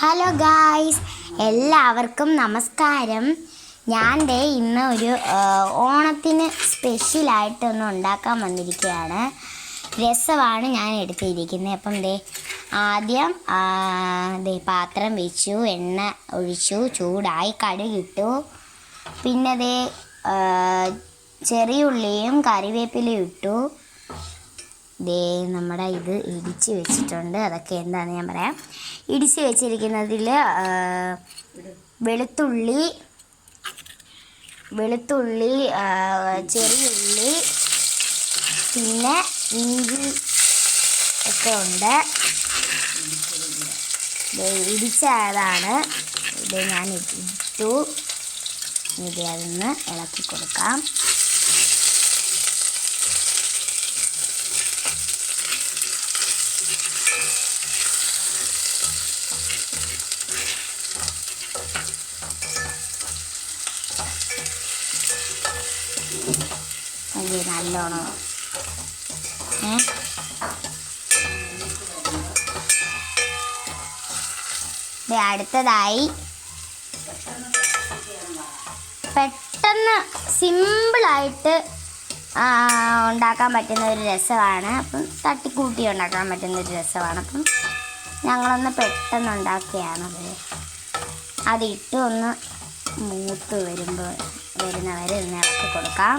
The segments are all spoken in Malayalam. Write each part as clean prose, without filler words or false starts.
ഹലോ ഗായ്സ്, എല്ലാവർക്കും നമസ്കാരം. ഞാൻ ഇന്ന് ഒരു ഓണത്തിന് സ്പെഷ്യലായിട്ടൊന്ന് ഉണ്ടാക്കാൻ വന്നിരിക്കുകയാണ്. രസമാണ് ഞാൻ എടുത്തിരിക്കുന്നത്. അപ്പം ആദ്യം പാത്രം വെച്ചു, എണ്ണ ഒഴിച്ചു, ചൂടായി, കടുകിട്ടു. പിന്നെ ചെറിയ ഉള്ളിയും കറിവേപ്പിലയും ഇട്ടു. നമ്മുടെ ഇത് ഇടിച്ച് വെച്ചിട്ടുണ്ട്. അതൊക്കെ എന്താണെന്ന് ഞാൻ പറയാം. ഇടിച്ച് വെച്ചിരിക്കുന്നതിൽ വെളുത്തുള്ളി, ചെറിയ ഉള്ളി, പിന്നെ ഇഞ്ചി ഒക്കെ ഉണ്ട്. ഇടിച്ചതാണ് ഇത്. ഞാൻ ഇട്ടു. അതൊന്ന് ഇളക്കി കൊടുക്കാം. നല്ലോണം അടുത്തതായി പെട്ടെന്ന് സിമ്പിളായിട്ട് ഉണ്ടാക്കാൻ പറ്റുന്ന ഒരു രസമാണ്. അപ്പം തട്ടിക്കൂട്ടി ഉണ്ടാക്കാൻ പറ്റുന്ന ഒരു രസമാണ്. അപ്പം ഞങ്ങളൊന്ന് പെട്ടെന്ന് ഉണ്ടാക്കിയാണത്. അതിട്ട് ഒന്ന് മൂത്ത് വരുന്നവരെ ഒന്ന് ഇളക്കി കൊടുക്കാം.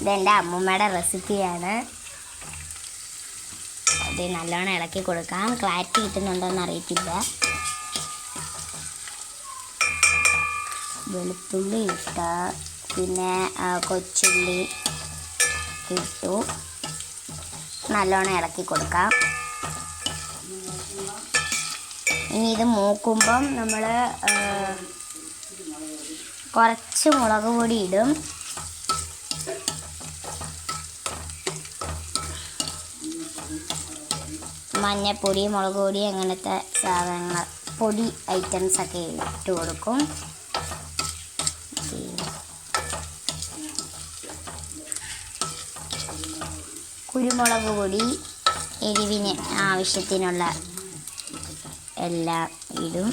ഇതെൻ്റെ അമ്മൂമ്മയുടെ റെസിപ്പിയാണ്. അത് നല്ലോണം ഇളക്കി കൊടുക്കാം. ക്ലാരിറ്റി കിട്ടുന്നുണ്ടോയെന്ന് അറിയത്തില്ല. വെളുത്തുള്ളി ഇട്ട, പിന്നെ കൊച്ചുള്ളി ഇട്ടു. നല്ലോണം ഇളക്കി കൊടുക്കാം. ഇനി ഇത് മൂക്കുമ്പം നമ്മൾ കുറച്ച് മുളക് പൊടി ഇടും. മഞ്ഞപ്പൊടി, മുളക് പൊടി, അങ്ങനത്തെ സാധനങ്ങൾ, പൊടി ഐറ്റംസൊക്കെ ഇട്ട് കൊടുക്കും. കുരുമുളക് പൊടി, എരിവിന് ആവശ്യത്തിനുള്ള എല്ലാം ഇടും.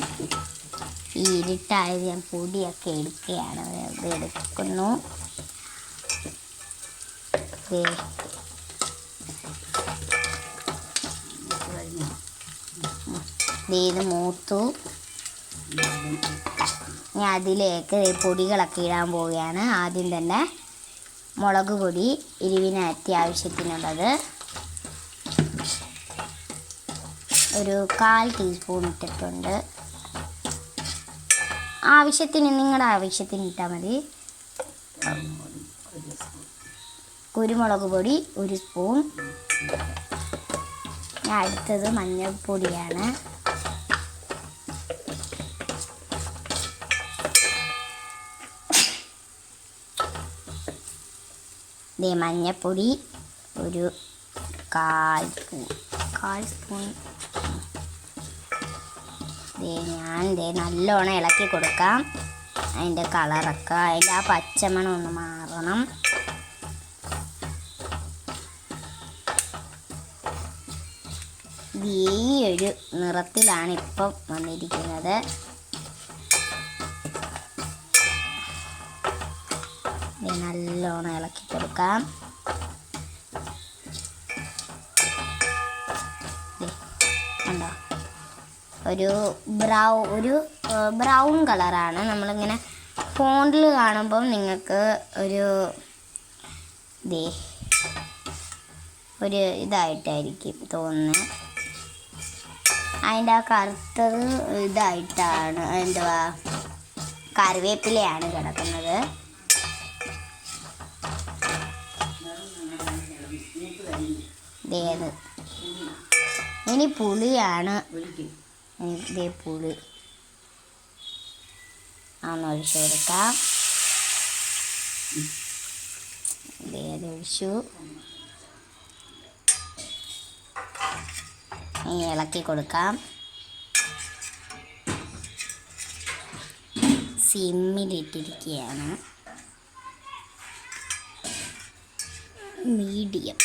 ഈ ഇരുട്ടായത് ഞാൻ പൊടിയൊക്കെ എടുക്കുകയാണ്. ഇത് എടുക്കുന്നു. ഇത് മൂത്തു. ഞാൻ അതിലേക്ക് പൊടികളൊക്കെ ഇടാൻ പോവുകയാണ്. ആദ്യം തന്നെ മുളക് പൊടി, എരിവിന് അത്യാവശ്യത്തിനുള്ളത് ഒരു 1/4 ടീസ്പൂൺ ഇട്ടിട്ടുണ്ട്. നിങ്ങളുടെ ആവശ്യത്തിന് ഇട്ടാൽ മതി. കുരുമുളക് പൊടി 1 സ്പൂൺ. അടുത്തത് മഞ്ഞൾപ്പൊടിയാണ്. മഞ്ഞൾപ്പൊടി ഒരു 1/4 സ്പൂൺ. ഞാൻ നല്ലോണം ഇളക്കി കൊടുക്കാം. അതിൻ്റെ കളറൊക്കെ, അതിൻ്റെ ആ പച്ചമണം ഒന്ന് മാറണം. ഈ ഒരു നിറത്തിലാണ് ഇപ്പം വന്നിരിക്കുന്നത്. നല്ലോണം ഇളക്കി കൊടുക്കാം. കണ്ടോ, ഒരു ബ്രൗൺ കളറാണ്. നമ്മളിങ്ങനെ ഫോണിൽ കാണുമ്പം നിങ്ങൾക്ക് ഒരു ഇതായിട്ടായിരിക്കും തോന്നുന്നത്. അതിൻ്റെ ആ കറുത്തത് ഇതായിട്ടാണ്, കറിവേപ്പിലയാണ് കിടക്കുന്നത്. ഇനി പുളിയാണ്. പുളി ഒഴിച്ചു കൊടുക്കാം. ഒഴിച്ചു. ഇളക്കി കൊടുക്കാം. സിമ്മിലിട്ടിരിക്കുകയാണ്. മീഡിയം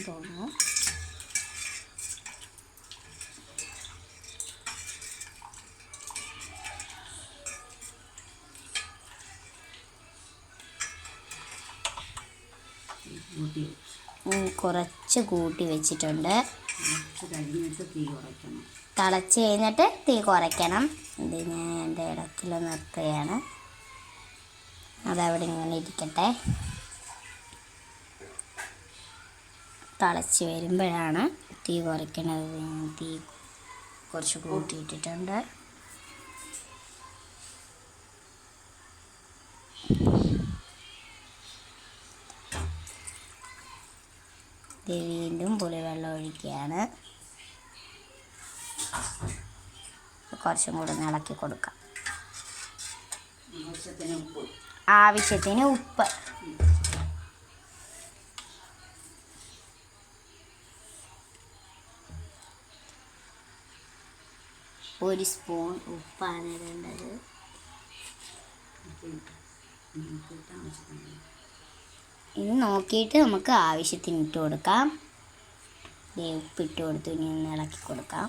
തോന്നുന്നു. കുറച്ച് കൂട്ടി വെച്ചിട്ടുണ്ട്. തിളച്ച് കഴിഞ്ഞിട്ട് തീ കുറയ്ക്കണം. ഇത് ഞാൻ എൻ്റെ ഇടയ്ക്കിൽ നിർത്തുകയാണ്. അതവിടെ ഇങ്ങനെ ഇരിക്കട്ടെ. തിളച്ച് വരുമ്പോഴാണ് തീ കുറയ്ക്കണത്. തീ കുറച്ച് കൂട്ടിയിട്ടിട്ടുണ്ട്. വീണ്ടും പുളിവെള്ളം ഒഴിക്കുകയാണ്. കുറച്ചും കൂടെ ഇളക്കി കൊടുക്കാം. ആവശ്യത്തിന് ഉപ്പ്. ഒരു സ്പൂൺ ഉപ്പാണ് ഇടേണ്ടത്. ഇത് നോക്കിയിട്ട് നമുക്ക് ആവശ്യത്തിന് ഇട്ട് കൊടുക്കാം. ഉപ്പിട്ട് കൊടുത്തു. ഇനി ഒന്ന് ഇളക്കി കൊടുക്കാം.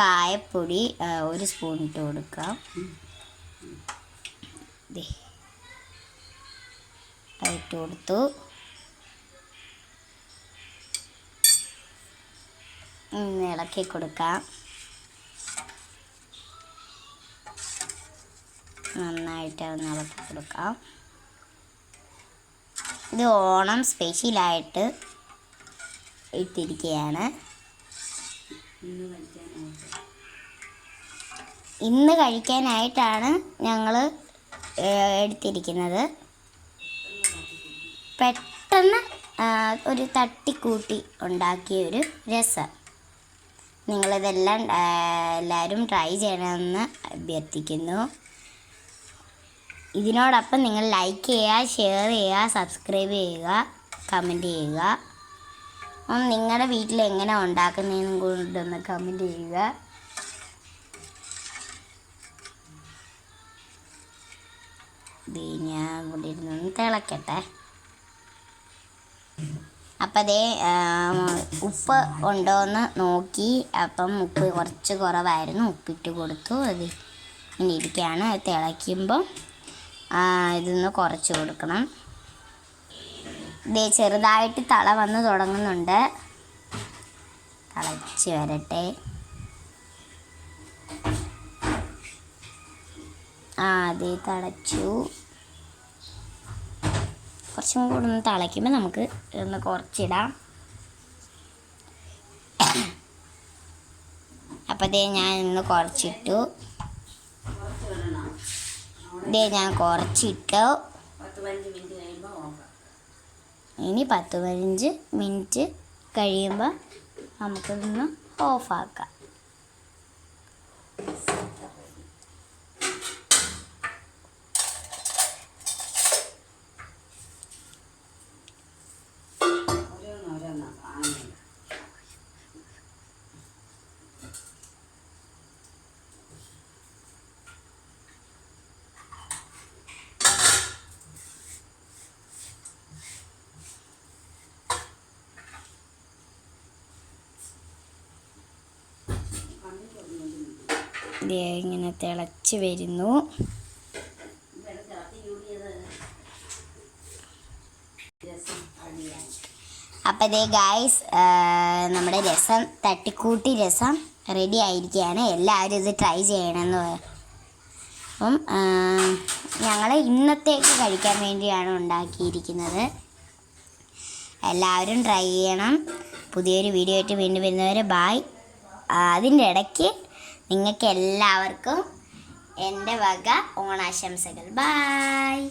കായപ്പൊടി 1 സ്പൂൺ ഇട്ട് കൊടുക്കാം. ഇട്ട് കൊടുത്തു. ഇളക്കി കൊടുക്കാം. നന്നായിട്ട് ഇളക്കി കൊടുക്കാം. ഇത് ഓണം സ്പെഷ്യലായിട്ട് ഇട്ടിരിക്കുകയാണ്. ഇന്ന് കഴിക്കാനായിട്ടാണ് ഞങ്ങൾ എടുത്തിരിക്കുന്നത്. പെട്ടെന്ന് ഒരു തട്ടിക്കൂട്ടി ഉണ്ടാക്കിയ ഒരു രസം. നിങ്ങളിതെല്ലാം എല്ലാവരും ട്രൈ ചെയ്യണമെന്ന് അഭ്യർത്ഥിക്കുന്നു. ഇതിനോടൊപ്പം നിങ്ങൾ ലൈക്ക് ചെയ്യുക, ഷെയർ ചെയ്യുക, സബ്സ്ക്രൈബ് ചെയ്യുക, കമൻറ്റ് ചെയ്യുക. നിങ്ങളുടെ വീട്ടിൽ എങ്ങനെ ഉണ്ടാക്കുന്നതെന്നും കൊണ്ടൊന്ന് കമൻറ്റ് ചെയ്യുക. ഇത് ഞാൻ ഇവിടെ ഇരുന്നൊന്ന് തിളക്കട്ടെ. അപ്പം അതേ ഉപ്പ് ഉണ്ടോയെന്ന് നോക്കി. അപ്പം ഉപ്പ് കുറച്ച് കുറവായിരുന്നു. ഉപ്പിട്ട് കൊടുത്തു. അത് ഇങ്ങനെ ഇരിക്കുകയാണ്. തിളയ്ക്കുമ്പോൾ ഇതൊന്ന് കുറച്ച് കൊടുക്കണം. ചെറുതായിട്ട് തള വന്ന് തുടങ്ങുന്നുണ്ട്. തിളച്ച് വരട്ടെ. അതേ തിളച്ചു. കുറച്ചും കൂടെ ഒന്ന് തിളയ്ക്കുമ്പോൾ നമുക്ക് ഒന്ന് കുറച്ചിടാം. അപ്പം ഞാൻ ഇന്ന് കുറച്ചിട്ടു. ഞാൻ കുറച്ചിട്ടു. ഇനി 10-15 മിനിറ്റ് കഴിയുമ്പോൾ നമുക്കിതൊന്ന് ഓഫാക്കാം. ഇങ്ങനെ തിളച്ച് വരുന്നു. അപ്പം ഗായ്സ്, നമ്മുടെ രസം, തട്ടിക്കൂട്ടി രസം റെഡി ആയിരിക്കുകയാണ്. എല്ലാവരും ഇത് ട്രൈ ചെയ്യണമെന്ന്. അപ്പം ഞങ്ങൾ ഇന്നത്തേക്ക് കഴിക്കാൻ വേണ്ടിയാണ് ഉണ്ടാക്കിയിരിക്കുന്നത്. എല്ലാവരും ട്രൈ ചെയ്യണം. പുതിയൊരു വീഡിയോ ആയിട്ട് വീണ്ടും വരുന്നവരെ ബായ്. അതിൻ്റെ ഇടയ്ക്ക് നിങ്ങൾക്ക് എല്ലാവർക്കും എൻ്റെ വക ഓണാശംസകൾ. ബായ്.